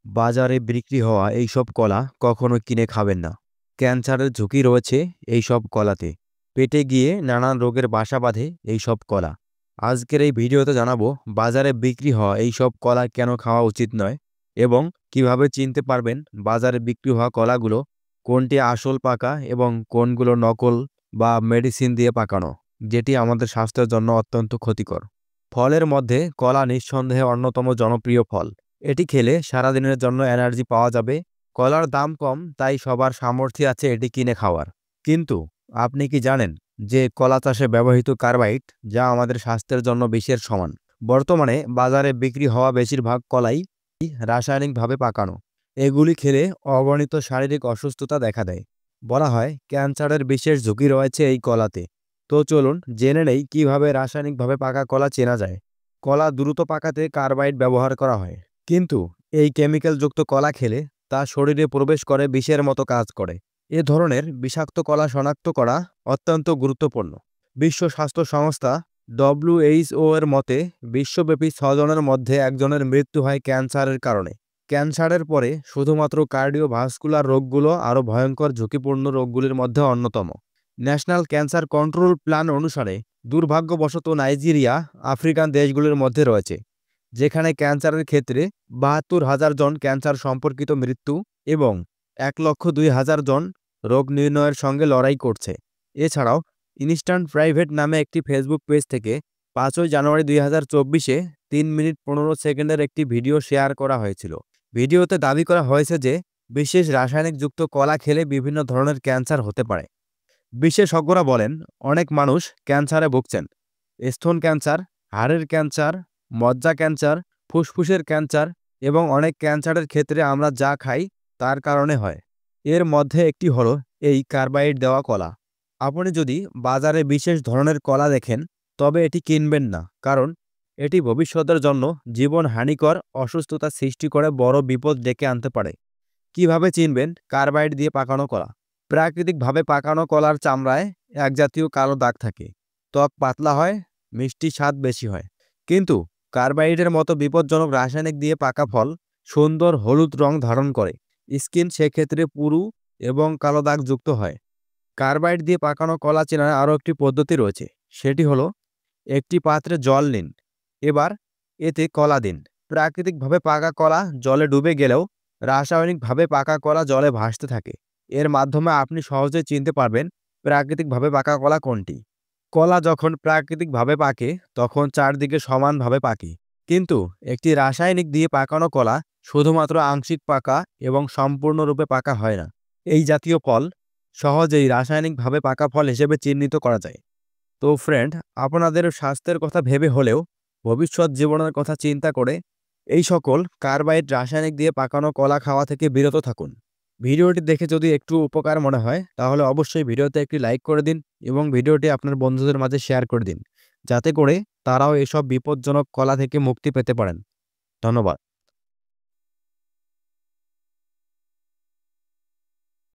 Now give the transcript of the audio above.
বাজারে বিক্রি হওয়া এইসব কলা কখনো কিনে খাবেন না। ক্যান্সারের ঝুঁকি রয়েছে এইসব কলাতে। পেটে গিয়ে নানান রোগের বাসা বাঁধে এইসব কলা। আজকের এই ভিডিওতে জানাবো বাজারে বিক্রি হওয়া এইসব কলা কেন খাওয়া উচিত নয় এবং কিভাবে চিনতে পারবেন বাজারে বিক্রি হওয়া কলাগুলো কোনটি আসল পাকা এবং কোনগুলো নকল বা মেডিসিন দিয়ে পাকানো, যেটি আমাদের স্বাস্থ্যের জন্য অত্যন্ত ক্ষতিকর। ফলের মধ্যে কলা নিঃসন্দেহে অন্যতম জনপ্রিয় ফল। এটি খেলে সারাদিনের জন্য এনার্জি পাওয়া যাবে। কলার দাম কম, তাই সবার সামর্থ্য আছে এটি কিনে খাওয়ার। কিন্তু আপনি কি জানেন যে কলা চাষে ব্যবহৃত কার্বাইড, যা আমাদের স্বাস্থ্যের জন্য বিষের সমান? বর্তমানে বাজারে বিক্রি হওয়া বেশিরভাগ কলাই রাসায়নিকভাবে পাকানো। এগুলি খেলে অগণিত শারীরিক অসুস্থতা দেখা দেয়। বলা হয় ক্যান্সারের বিশেষ ঝুঁকি রয়েছে এই কলাতে। তো চলুন জেনে নেই কিভাবে রাসায়নিকভাবে পাকা কলা চেনা যায়। কলা দ্রুত পাকাতে কার্বাইড ব্যবহার করা হয়, কিন্তু এই কেমিক্যালযুক্ত কলা খেলে তা শরীরে প্রবেশ করে বিষের মতো কাজ করে। এ ধরনের বিষাক্ত কলা শনাক্ত করা অত্যন্ত গুরুত্বপূর্ণ। বিশ্ব স্বাস্থ্য সংস্থা WHO এর মতে বিশ্বব্যাপী 6 জনের মধ্যে একজনের মৃত্যু হয় ক্যান্সারের কারণে। ক্যান্সারের পরে শুধুমাত্র কার্ডিওভাস্কুলার রোগগুলো আরও ভয়ঙ্কর ঝুঁকিপূর্ণ রোগগুলির মধ্যে অন্যতম। ন্যাশনাল ক্যান্সার কন্ট্রোল প্ল্যান অনুসারে দুর্ভাগ্যবশত নাইজেরিয়া আফ্রিকান দেশগুলির মধ্যে রয়েছে, যেখানে ক্যান্সারের ক্ষেত্রে ৭২,০০০ জন ক্যান্সার সম্পর্কিত মৃত্যু এবং ১,০২,০০০ জন রোগ নির্ণয়ের সঙ্গে লড়াই করছে। এছাড়াও ইনস্ট্যান্ট প্রাইভেট নামে একটি ফেসবুক পেজ থেকে ৫ই জানুয়ারি ২০২৪-এ ৩ মিনিট ১৫ সেকেন্ডের একটি ভিডিও শেয়ার করা হয়েছিল। ভিডিওতে দাবি করা হয়েছে যে বিশেষ রাসায়নিকযুক্ত কলা খেলে বিভিন্ন ধরনের ক্যান্সার হতে পারে। বিশেষজ্ঞরা বলেন অনেক মানুষ ক্যান্সারে ভুগছেন। স্তন ক্যান্সার, হাড়ের ক্যান্সার, মজ্জা ক্যান্সার, ফুসফুসের ক্যান্সার এবং অনেক ক্যান্সারের ক্ষেত্রে আমরা যা খাই তার কারণে হয়। এর মধ্যে একটি হলো এই কার্বাইড দেওয়া কলা। আপনি যদি বাজারে বিশেষ ধরনের কলা দেখেন, তবে এটি কিনবেন না, কারণ এটি ভবিষ্যতের জন্য জীবন হানিকর অসুস্থতা সৃষ্টি করে বড় বিপদ ডেকে আনতে পারে। কিভাবে চিনবেন কার্বাইড দিয়ে পাকানো কলা? প্রাকৃতিকভাবে পাকানো কলার চামড়ায় এক জাতীয় কালো দাগ থাকে। ত্বক পাতলা হয়, মিষ্টি স্বাদ বেশি হয়। কিন্তু কার্বাইডের মতো বিপজ্জনক রাসায়নিক দিয়ে পাকা ফল সুন্দর হলুদ রং ধারণ করে। স্কিন সেক্ষেত্রে পুরু এবং কালো দাগ যুক্ত হয়। কার্বাইড দিয়ে পাকানো কলা চেনার আরও একটি পদ্ধতি রয়েছে। সেটি হলো একটি পাত্রে জল নিন, এবার এতে কলা দিন। প্রাকৃতিকভাবে পাকা কলা জলে ডুবে গেলেও রাসায়নিকভাবে পাকা কলা জলে ভাসতে থাকে। এর মাধ্যমে আপনি সহজে চিনতে পারবেন প্রাকৃতিকভাবে পাকা কলা কোনটি। কলা যখন প্রাকৃতিকভাবে পাকে তখন চারদিকে সমানভাবে পাকে, কিন্তু একটি রাসায়নিক দিয়ে পাকানো কলা শুধুমাত্র আংশিক পাকা এবং সম্পূর্ণরূপে পাকা হয় না। এই জাতীয় ফল সহজেই রাসায়নিকভাবে পাকা ফল হিসেবে চিহ্নিত করা যায়। তো ফ্রেন্ড, আপনাদের স্বাস্থ্যের কথা ভেবে হলেও ভবিষ্যৎ জীবনের কথা চিন্তা করে এই সকল কার্বাইড রাসায়নিক দিয়ে পাকানো কলা খাওয়া থেকে বিরত থাকুন। ভিডিওটি দেখে যদি একটু উপকার মনে হয় তাহলে অবশ্যই ভিডিওতে একটি লাইক করে দিন এবং ভিডিওটি আপনার বন্ধুদের মাঝে শেয়ার করে দিন, যাতে করে তারাও এসব বিপজ্জনক কলা থেকে মুক্তি পেতে পারেন। ধন্যবাদ।